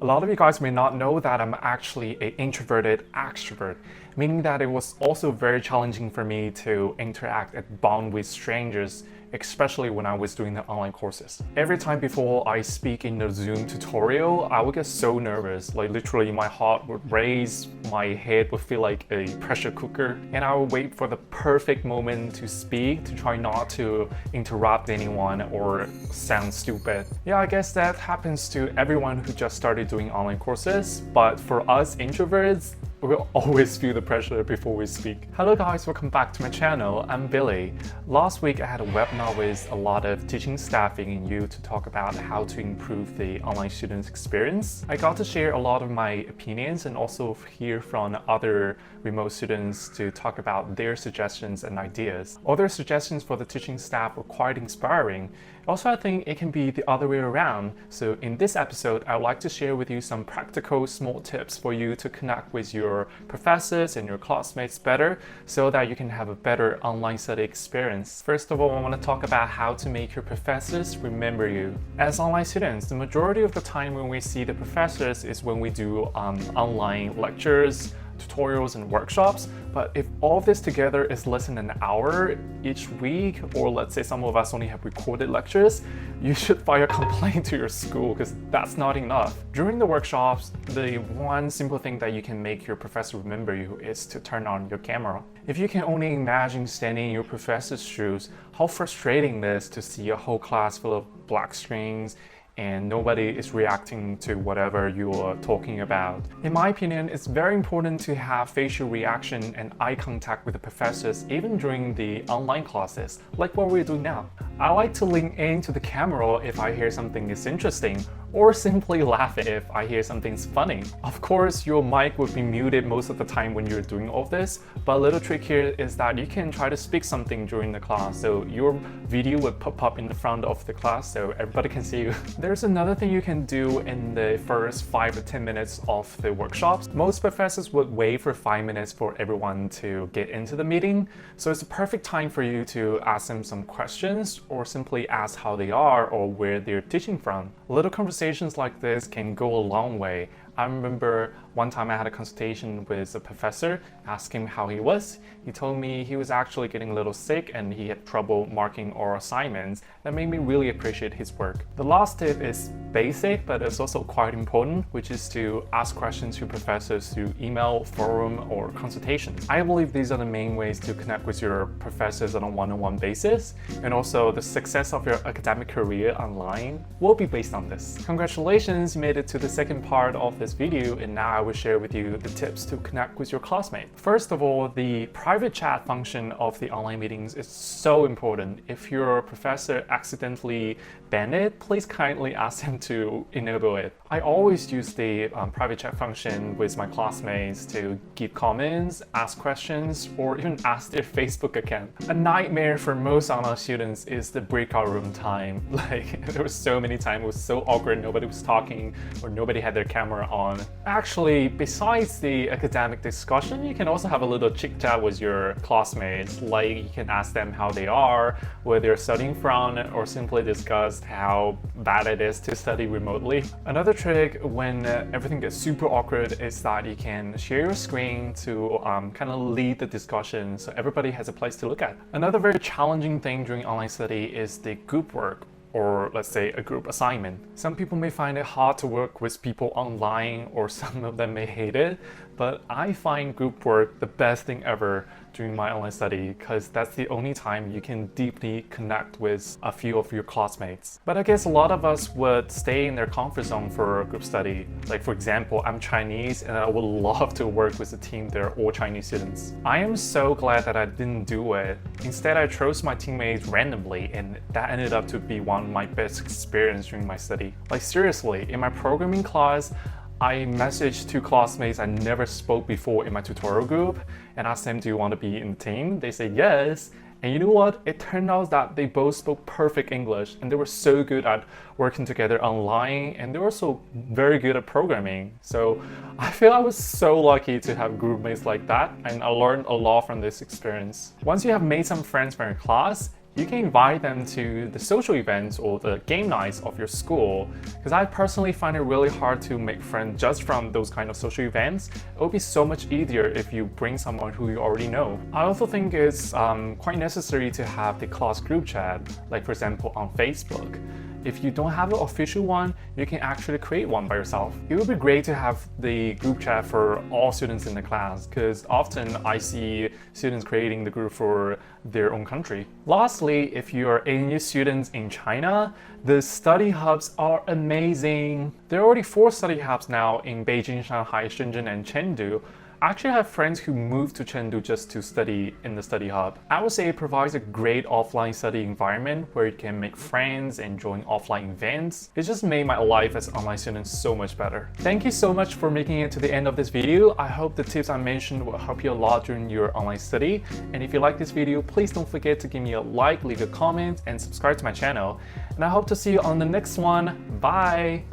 A lot of you guys may not know that I'm actually an introverted extrovert, meaning that it was also very challenging for me to interact and bond with strangers, especially when I was doing the online courses. Every time before I speak in the Zoom tutorial, I would get so nervous, like literally my heart would race, my head would feel like a pressure cooker, and I would wait for the perfect moment to speak to try not to interrupt anyone or sound stupid. Yeah, I guess that happens to everyone who just started doing online courses, but for us introverts, we'll always feel the pressure before we speak. Hello guys, welcome back to my channel. I'm Billy. Last week I had a webinar with a lot of teaching staff in EU to talk about how to improve the online students' experience. I got to share a lot of my opinions and also hear from other remote students to talk about their suggestions and ideas. All their suggestions for the teaching staff were quite inspiring. Also, I think it can be the other way around. So in this episode, I would like to share with you some practical small tips for you to connect with your professors and your classmates better so that you can have a better online study experience. First of all, I want to talk about how to make your professors remember you. As online students, the majority of the time when we see the professors is when we do online lectures, tutorials and workshops, but if all of this together is less than an hour each week, or let's say some of us only have recorded lectures, you should file a complaint to your school because that's not enough. During the workshops, the one simple thing that you can make your professor remember you is to turn on your camera. If you can only imagine standing in your professor's shoes, how frustrating it is to see a whole class full of black screens and nobody is reacting to whatever you are talking about. In my opinion, it's very important to have facial reaction and eye contact with the professors even during the online classes, like what we're doing now. I like to lean into the camera if I hear something is interesting, or simply laugh if I hear something's funny. Of course, your mic would be muted most of the time when you're doing all this, but a little trick here is that you can try to speak something during the class, so your video would pop up in the front of the class so everybody can see you. There's another thing you can do in the first 5 or 10 minutes of the workshops. Most professors would wait for 5 minutes for everyone to get into the meeting, so it's a perfect time for you to ask them some questions or simply ask how they are or where they're teaching from. Little conversations like this can go a long way. I remember one time I had a consultation with a professor, asking him how he was. He told me he was actually getting a little sick and he had trouble marking oral assignments. That made me really appreciate his work. The last tip is basic, but it's also quite important, which is to ask questions to professors through email, forum, or consultations. I believe these are the main ways to connect with your professors on a one-on-one basis, and also the success of your academic career online will be based on this. Congratulations, you made it to the second part of this video, and now I will share with you the tips to connect with your classmate. First of all, the private chat function of the online meetings is so important. If your professor accidentally banned it, please kindly ask them to enable it. I always use the private chat function with my classmates to give comments, ask questions, or even ask their Facebook account. A nightmare for most online students is the breakout room time. Like, there were so many times it was so awkward, nobody was talking or nobody had their camera on. Actually, besides the academic discussion, you can also have a little chit chat with your classmates. Like, you can ask them how they are, where they're studying from, or simply discuss how bad it is to study remotely. Another trick when everything gets super awkward is that you can share your screen to kind of lead the discussion so everybody has a place to look at. Another very challenging thing during online study is the group work, or let's say a group assignment. Some people may find it hard to work with people online, or some of them may hate it, but I find group work the best thing ever during my online study because that's the only time you can deeply connect with a few of your classmates. But I guess a lot of us would stay in their comfort zone for a group study. Like, for example, I'm Chinese and I would love to work with a team that are all Chinese students. I am so glad that I didn't do it. Instead, I chose my teammates randomly, and that ended up to be one of my best experiences during my study. Like, seriously, in my programming class, I messaged two classmates I never spoke before in my tutorial group and asked them, do you want to be in the team? They said yes. And you know what? It turned out that they both spoke perfect English and they were so good at working together online, and they were also very good at programming. So I feel I was so lucky to have group mates like that, and I learned a lot from this experience. Once you have made some friends from your class, you can invite them to the social events or the game nights of your school. Because I personally find it really hard to make friends just from those kind of social events. It would be so much easier if you bring someone who you already know. I also think it's quite necessary to have the class group chat, like for example on Facebook. If you don't have an official one, you can actually create one by yourself. It would be great to have the group chat for all students in the class, because often I see students creating the group for their own country. Lastly, if you are ANU students in China, the study hubs are amazing. There are already 4 study hubs now in Beijing, Shanghai, Shenzhen, and Chengdu. I actually have friends who moved to Chengdu just to study in the study hub. I would say it provides a great offline study environment where you can make friends and join offline events. It just made my life as an online student so much better. Thank you so much for making it to the end of this video. I hope the tips I mentioned will help you a lot during your online study. And if you like this video, please don't forget to give me a like, leave a comment, and subscribe to my channel. And I hope to see you on the next one. Bye!